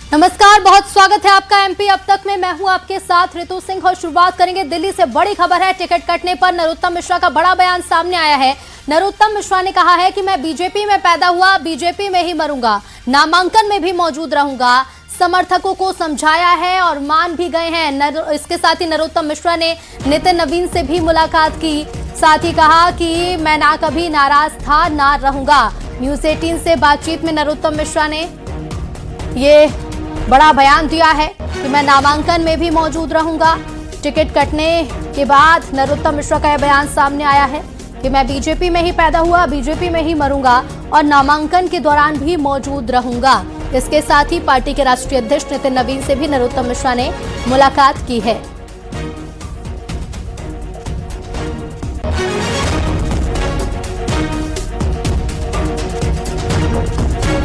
नमस्कार, बहुत स्वागत है आपका एमपी अब तक में। मैं हूं आपके साथ ऋतु सिंह और शुरुआत करेंगे दिल्ली से। बड़ी खबर है, टिकट कटने पर नरोत्तम मिश्रा का बड़ा बयान सामने आया है। नरोत्तम मिश्रा ने कहा है कि मैं बीजेपी में पैदा हुआ, बीजेपी में ही मरूंगा, नामांकन में भी मौजूद रहूंगा। समर्थकों को समझाया है और मान भी गए हैं। इसके साथ ही नरोत्तम मिश्रा ने नितिन नवीन से भी मुलाकात की, साथ ही कहा कि मैं ना कभी नाराज था ना रहूंगा। न्यूज 18 से बातचीत में नरोत्तम मिश्रा ने ये बड़ा बयान दिया है कि मैं नामांकन में भी मौजूद रहूंगा। टिकट कटने के बाद नरोत्तम मिश्रा का यह बयान सामने आया है कि मैं बीजेपी में ही पैदा हुआ, बीजेपी में ही मरूंगा और नामांकन के दौरान भी मौजूद रहूंगा। इसके साथ ही पार्टी के राष्ट्रीय अध्यक्ष नितिन नवीन से भी नरोत्तम मिश्रा ने मुलाकात की है।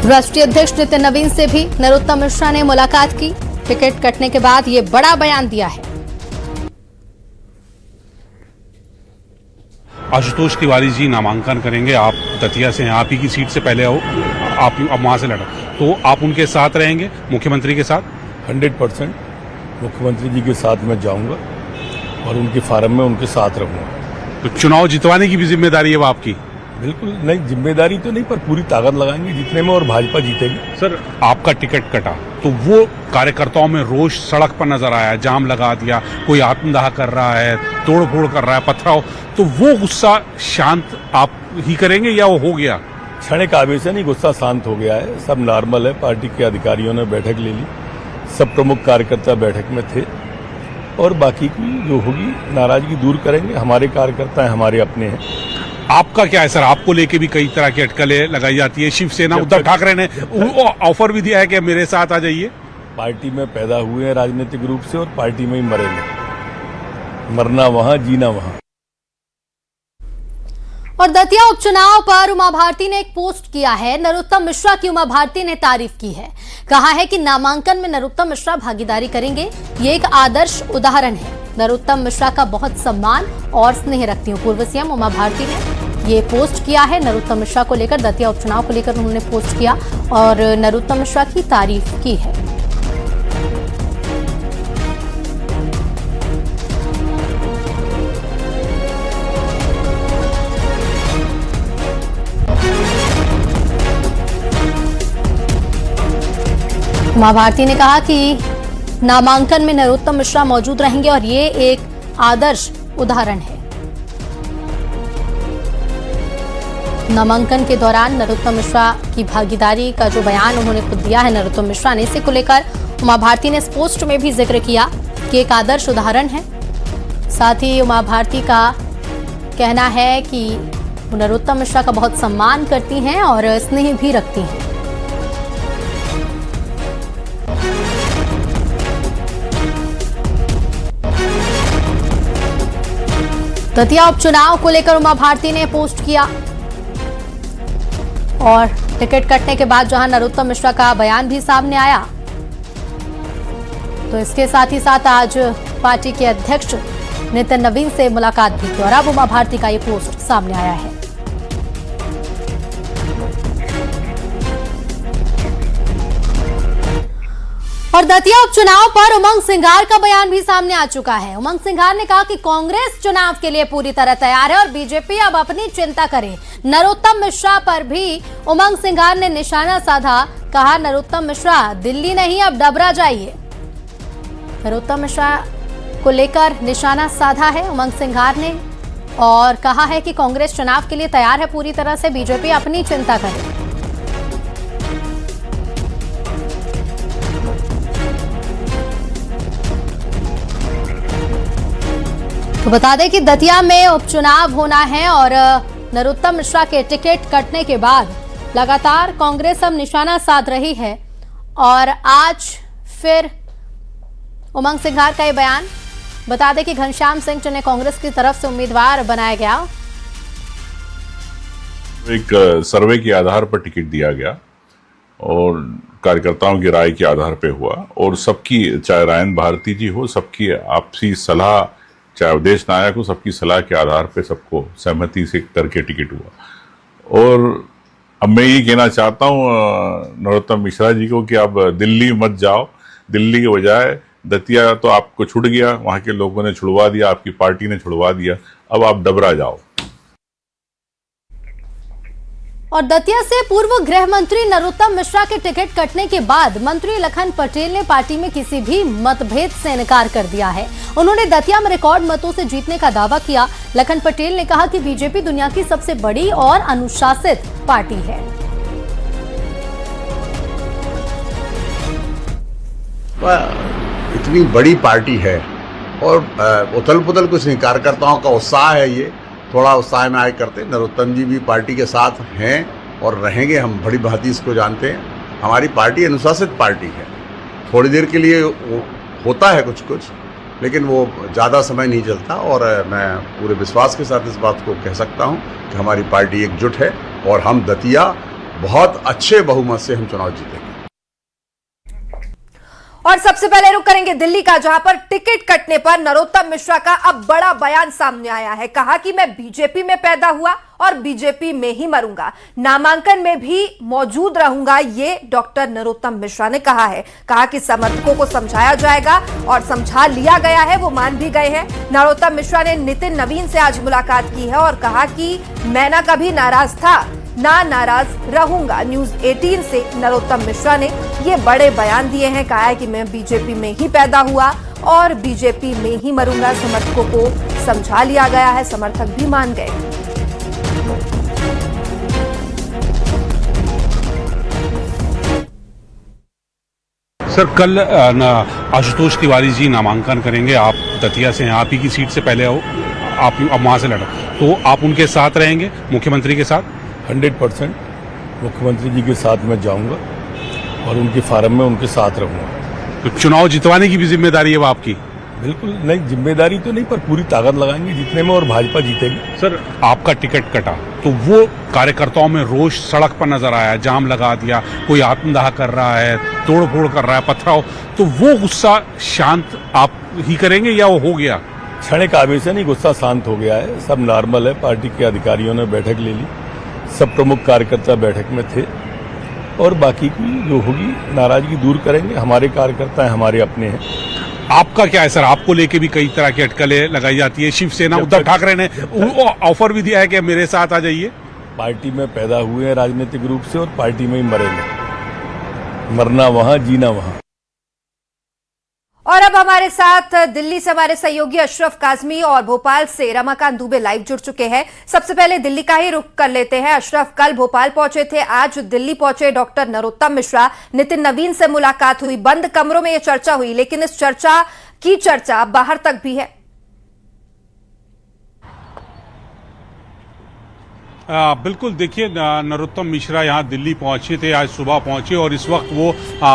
राष्ट्रीय अध्यक्ष नितिन नवीन से भी नरोत्तम मिश्रा ने मुलाकात की। टिकट कटने के बाद ये बड़ा बयान दिया है। आशुतोष तिवारी जी नामांकन करेंगे, आप दतिया से हैं, आप ही की सीट से पहले आओ, आप वहां से लड़ा, तो आप उनके साथ रहेंगे, मुख्यमंत्री के साथ? 100% मुख्यमंत्री जी के साथ मैं जाऊंगा और उनके फार्म में उनके साथ रहूंगा। तो चुनाव जितवाने की भी जिम्मेदारी है वो आपकी? बिल्कुल नहीं, जिम्मेदारी तो नहीं, पर पूरी ताकत लगाएंगे जितने में, और भाजपा जीतेगी। सर, आपका टिकट कटा तो वो कार्यकर्ताओं में रोष सड़क पर नजर आया, जाम लगा दिया, कोई आत्मदाह कर रहा है, तोड़फोड़ कर रहा है, पथराव, तो वो गुस्सा शांत आप ही करेंगे या वो हो गया? क्षणिक आवेश है, नहीं, गुस्सा शांत हो गया है, सब नॉर्मल है। पार्टी के अधिकारियों ने बैठक ले ली, सब प्रमुख कार्यकर्ता बैठक में थे और बाकी की जो होगी नाराजगी दूर करेंगे। हमारे कार्यकर्ता हैं, हमारे अपने हैं। आपका क्या है सर? आपको लेके भी कई तरह की अटकलें लगाई जाती है। शिवसेना, उद्धव ठाकरे ने ऑफर भी दिया है कि मेरे साथ आ जाइए। पार्टी में पैदा हुए हैं राजनीतिक रूप से और पार्टी में ही मरेंगे, मरना वहां, जीना वहां। और दतिया उपचुनाव पर उमा भारती ने एक पोस्ट किया है। नरोत्तम मिश्रा की उमा भारती ने तारीफ की है, कहा है कि नामांकन में नरोत्तम मिश्रा भागीदारी करेंगे, ये एक आदर्श उदाहरण है। नरोत्तम मिश्रा का बहुत सम्मान और स्नेह रखती हूँ, पूर्व सीएम उमा भारती ने ये पोस्ट किया है। नरोत्तम मिश्रा को लेकर, दतिया उपचुनाव को लेकर उन्होंने पोस्ट किया और नरोत्तम मिश्रा की तारीफ की है। उमा भारती ने कहा कि नामांकन में नरोत्तम मिश्रा मौजूद रहेंगे और ये एक आदर्श उदाहरण है। नामांकन के दौरान नरोत्तम मिश्रा की भागीदारी का जो बयान उन्होंने खुद दिया है नरोत्तम मिश्रा ने, इसी को लेकर उमा भारती ने इस पोस्ट में भी जिक्र किया कि एक आदर्श उदाहरण है। साथ ही उमा भारती का कहना है कि वो नरोत्तम मिश्रा का बहुत सम्मान करती हैं और स्नेह भी रखती हैं। दतिया उपचुनाव को लेकर उमा भारती ने पोस्ट किया और टिकट कटने के बाद जहां नरोत्तम मिश्रा का बयान भी सामने आया, तो इसके साथ ही साथ आज पार्टी के अध्यक्ष नितिन नवीन से मुलाकात भी की और अब उमा भारती का ये पोस्ट सामने आया है। और दतिया उपचुनाव पर उमंग सिंघार का बयान भी सामने आ चुका है। उमंग सिंघार ने कहा कि कांग्रेस चुनाव के लिए पूरी तरह तैयार है और बीजेपी अब अपनी चिंता करे। नरोत्तम मिश्रा पर भी उमंग सिंघार ने निशाना साधा, कहा नरोत्तम मिश्रा दिल्ली नहीं अब डबरा जाइए। नरोत्तम मिश्रा को लेकर निशाना साधा है उमंग सिंघार ने और कहा है कि कांग्रेस चुनाव के लिए तैयार है पूरी तरह से, बीजेपी अपनी चिंता करे। तो बता दें कि दतिया में उपचुनाव होना है और नरोत्तम मिश्रा के टिकट कटने के बाद लगातार कांग्रेस अब निशाना साध रही है और आज फिर उमंग सिंघार का ये बयान। बता दें कि घनश्याम सिंह जिन्हें कांग्रेस की तरफ से उम्मीदवार बनाया गया, एक सर्वे के आधार पर टिकट दिया गया और कार्यकर्ताओं की राय के आधार पर हुआ और सबकी, चाहे रायन भारती जी हो, सबकी आपसी सलाह, चाहे अवधेश नायक हो, सबकी सलाह के आधार पे सबको सहमति से करके टिकट हुआ। और अब मैं ये कहना चाहता हूँ नरोत्तम मिश्रा जी को कि आप दिल्ली मत जाओ, दिल्ली के बजाय दतिया तो आपको छुट गया, वहां के लोगों ने छुड़वा दिया, आपकी पार्टी ने छुड़वा दिया, अब आप डबरा जाओ। और दतिया से पूर्व गृह मंत्री नरोत्तम मिश्रा के टिकट कटने के बाद मंत्री लखन पटेल ने पार्टी में किसी भी मतभेद से इनकार कर दिया है। उन्होंने दतिया में रिकॉर्ड मतों से जीतने का दावा किया। लखन पटेल ने कहा कि बीजेपी दुनिया की सबसे बड़ी और अनुशासित पार्टी है। इतनी बड़ी पार्टी है और उथल पुथल कुछ नहीं, कार्यकर्ताओं का उत्साह है, ये थोड़ा उत्साह में आए करते। नरोत्तम जी भी पार्टी के साथ हैं और रहेंगे, हम बड़ी भांति इसको जानते हैं। हमारी पार्टी अनुशासित पार्टी है, थोड़ी देर के लिए होता है कुछ कुछ, लेकिन वो ज़्यादा समय नहीं चलता। और मैं पूरे विश्वास के साथ इस बात को कह सकता हूँ कि हमारी पार्टी एकजुट है और हम दतिया बहुत अच्छे बहुमत से हम चुनाव जीतेंगे। और सबसे पहले रुक करेंगे दिल्ली का, जहां पर टिकट कटने पर नरोत्तम मिश्रा का अब बड़ा बयान सामने आया है। कहा कि मैं बीजेपी में पैदा हुआ और बीजेपी में ही मरूंगा, नामांकन में भी मौजूद रहूंगा, ये डॉक्टर नरोत्तम मिश्रा ने कहा है। कहा कि समर्थकों को समझाया जाएगा और समझा लिया गया है, वो मान भी गए हैं। नरोत्तम मिश्रा ने नितिन नवीन से आज मुलाकात की है और कहा कि मैं ना कभी नाराज था ना नाराज रहूंगा। न्यूज 18 से नरोत्तम मिश्रा ने ये बड़े बयान दिए हैं। कहा है कि मैं बीजेपी में ही पैदा हुआ और बीजेपी में ही मरूंगा। समर्थकों को समझा लिया गया है, समर्थक भी मान गए। सर, कल आशुतोष तिवारी जी नामांकन करेंगे, आप दतिया से हैं, आप ही की सीट से पहले हो, आप अब वहां से लड़ा, तो आप उनके साथ रहेंगे, मुख्यमंत्री के साथ? 100% मुख्यमंत्री जी के साथ मैं जाऊंगा और उनके फार्म में उनके साथ रहूंगा। तो चुनाव जितवाने की भी जिम्मेदारी है वो आपकी? बिल्कुल नहीं, जिम्मेदारी तो नहीं, पर पूरी ताकत लगाएंगे जितने में, और भाजपा जीतेगी। सर, आपका टिकट कटा तो वो कार्यकर्ताओं में रोष सड़क पर नजर आया, जाम लगा दिया, कोई आत्मदाह कर रहा है, तोड़ फोड़ कर रहा है, पथराव, तो वो गुस्सा शांत आप ही करेंगे या वो हो गया? क्षणिक आवेश है, नहीं, गुस्सा शांत हो गया है, सब नॉर्मल है। पार्टी के अधिकारियों ने बैठक ले ली, सब प्रमुख कार्यकर्ता बैठक में थे, और बाकी की जो होगी नाराजगी दूर करेंगे। हमारे कार्यकर्ता हैं, हमारे अपने हैं। आपका क्या है सर? आपको लेके भी कई तरह की अटकलें लगाई जाती है। शिवसेना, उद्धव ठाकरे ने ऑफर भी दिया है कि मेरे साथ आ जाइए। पार्टी में पैदा हुए हैं राजनीतिक रूप से और पार्टी में ही मरेंगे, मरना वहां, जीना वहां। और अब हमारे साथ दिल्ली से हमारे सहयोगी अशरफ काजमी और भोपाल से रमाकांत दुबे लाइव जुड़ चुके हैं। सबसे पहले दिल्ली का ही रुख कर लेते हैं। अशरफ, कल भोपाल पहुंचे थे, आज दिल्ली पहुंचे डॉक्टर नरोत्तम मिश्रा, नितिन नवीन से मुलाकात हुई, बंद कमरों में यह चर्चा हुई, लेकिन इस चर्चा की चर्चा बाहर तक भी है। बिल्कुल, देखिए, नरोत्तम मिश्रा यहाँ दिल्ली पहुंचे थे, आज सुबह पहुंचे और इस वक्त वो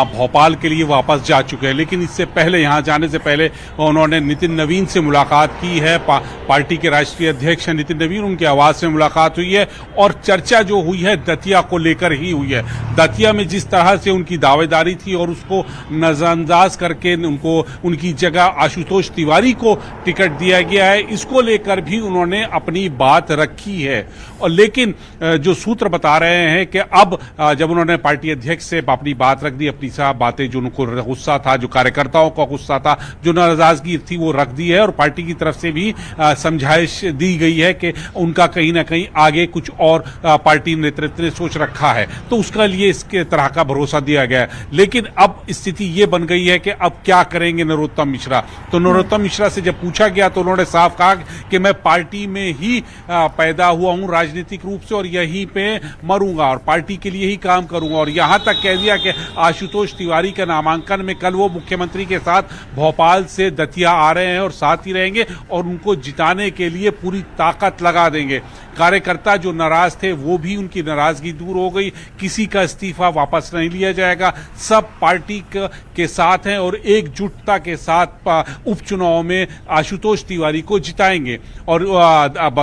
भोपाल के लिए वापस जा चुके हैं। लेकिन इससे पहले, यहाँ जाने से पहले, उन्होंने नितिन नवीन से मुलाकात की है। पार्टी के राष्ट्रीय अध्यक्ष हैं नितिन नवीन, उनके आवास में मुलाकात हुई है और चर्चा जो हुई है दतिया को लेकर ही हुई है। दतिया में जिस तरह से उनकी दावेदारी थी और उसको नजरअंदाज करके उनको उनकी जगह आशुतोष तिवारी को टिकट दिया गया है, इसको लेकर भी उन्होंने अपनी बात रखी है। और लेकिन जो सूत्र बता रहे हैं कि अब जब उन्होंने पार्टी अध्यक्ष से अपनी बात रख दी, अपनी सब बातें, जो उनको गुस्सा था, जो कार्यकर्ताओं का गुस्सा था, जो नाराजगी थी, वो रख दी है और पार्टी की तरफ से भी समझाइश दी गई है कि उनका कहीं ना कहीं आगे कुछ और पार्टी नेतृत्व ने सोच रखा है, तो उसका लिए इसके तरह का भरोसा दिया गया है। लेकिन अब स्थिति ये बन गई है कि अब क्या करेंगे नरोत्तम मिश्रा? तो नरोत्तम मिश्रा से जब पूछा गया तो उन्होंने साफ कहा कि मैं पार्टी में ही पैदा हुआ हूं राजनीतिक रूप से और यहीं पे मरूंगा और पार्टी के लिए ही काम करूंगा। और यहां तक कह दिया कि आशुतोष तिवारी के नामांकन में कल वो मुख्यमंत्री के साथ भोपाल से दतिया आ रहे हैं और साथ ही रहेंगे और उनको जिताने के लिए पूरी ताकत लगा देंगे। कार्यकर्ता जो नाराज थे वो भी, उनकी नाराजगी दूर हो गई, किसी का इस्तीफा वापस नहीं लिया जाएगा, सब पार्टी के साथ हैं और एकजुटता के साथ उपचुनाव में आशुतोष तिवारी को जिताएंगे। और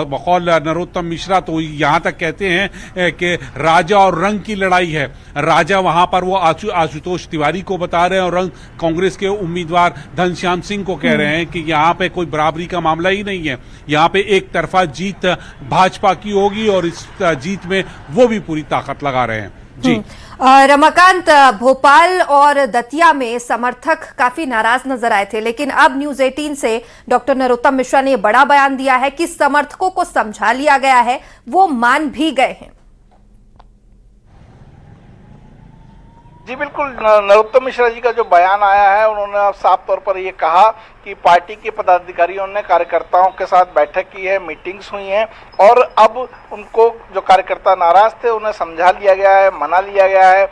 बकौल नरोत्तम मिश्रा तो यहां तक कहते हैं कि राजा और रंग की लड़ाई है। राजा वहां पर वो आशुतोष तिवारी को बता रहे हैं और रंग कांग्रेस के उम्मीदवार घनश्याम सिंह को कह रहे हैं कि यहां पे कोई बराबरी का मामला ही नहीं है, यहां पे एक तरफा जीत भाजपा भाजपा की होगी और इस जीत में वो भी पूरी ताकत लगा रहे हैं। जी रमाकांत, भोपाल और दतिया में समर्थक काफी नाराज नजर आए थे, लेकिन अब न्यूज 18 से डॉक्टर नरोत्तम मिश्रा ने बड़ा बयान दिया है कि समर्थकों को समझा लिया गया है, वो मान भी गए हैं। जी बिल्कुल, नरोत्तम मिश्रा जी का जो बयान आया है, उन्होंने साफ तौर पर ये कहा कि पार्टी के पदाधिकारियों ने कार्यकर्ताओं के साथ बैठक की है, मीटिंग्स हुई हैं और अब उनको जो कार्यकर्ता नाराज थे उन्हें समझा लिया गया है, मना लिया गया है।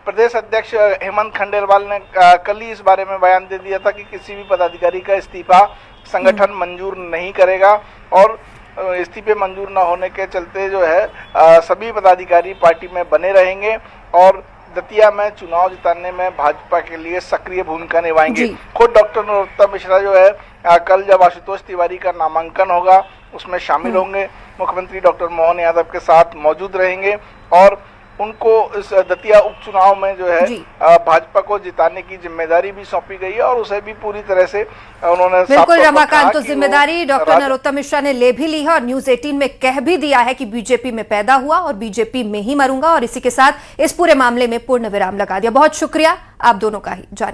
प्रदेश अध्यक्ष हेमंत खंडेलवाल ने कल ही इस बारे में बयान दे दिया था कि किसी भी पदाधिकारी का इस्तीफा संगठन मंजूर नहीं करेगा और इस्तीफे मंजूर न होने के चलते जो है सभी पदाधिकारी पार्टी में बने रहेंगे और दतिया में चुनाव जिताने में भाजपा के लिए सक्रिय भूमिका निभाएंगे। खुद डॉक्टर नरोत्तम मिश्रा जो है कल जब आशुतोष तिवारी का नामांकन होगा उसमें शामिल होंगे, मुख्यमंत्री डॉक्टर मोहन यादव के साथ मौजूद रहेंगे और उनको इस दतिया उपचुनाव में जो है भाजपा को जिताने की जिम्मेदारी भी सौंपी गई है और उसे भी पूरी तरह से उन्होंने बिल्कुल रमाकांत, तो जिम्मेदारी डॉक्टर नरोत्तम मिश्रा ने ले भी ली है और न्यूज 18 में कह भी दिया है कि बीजेपी में पैदा हुआ और बीजेपी में ही मरूंगा और इसी के साथ इस पूरे मामले में पूर्ण विराम लगा दिया। बहुत शुक्रिया आप दोनों का ही जानकारी।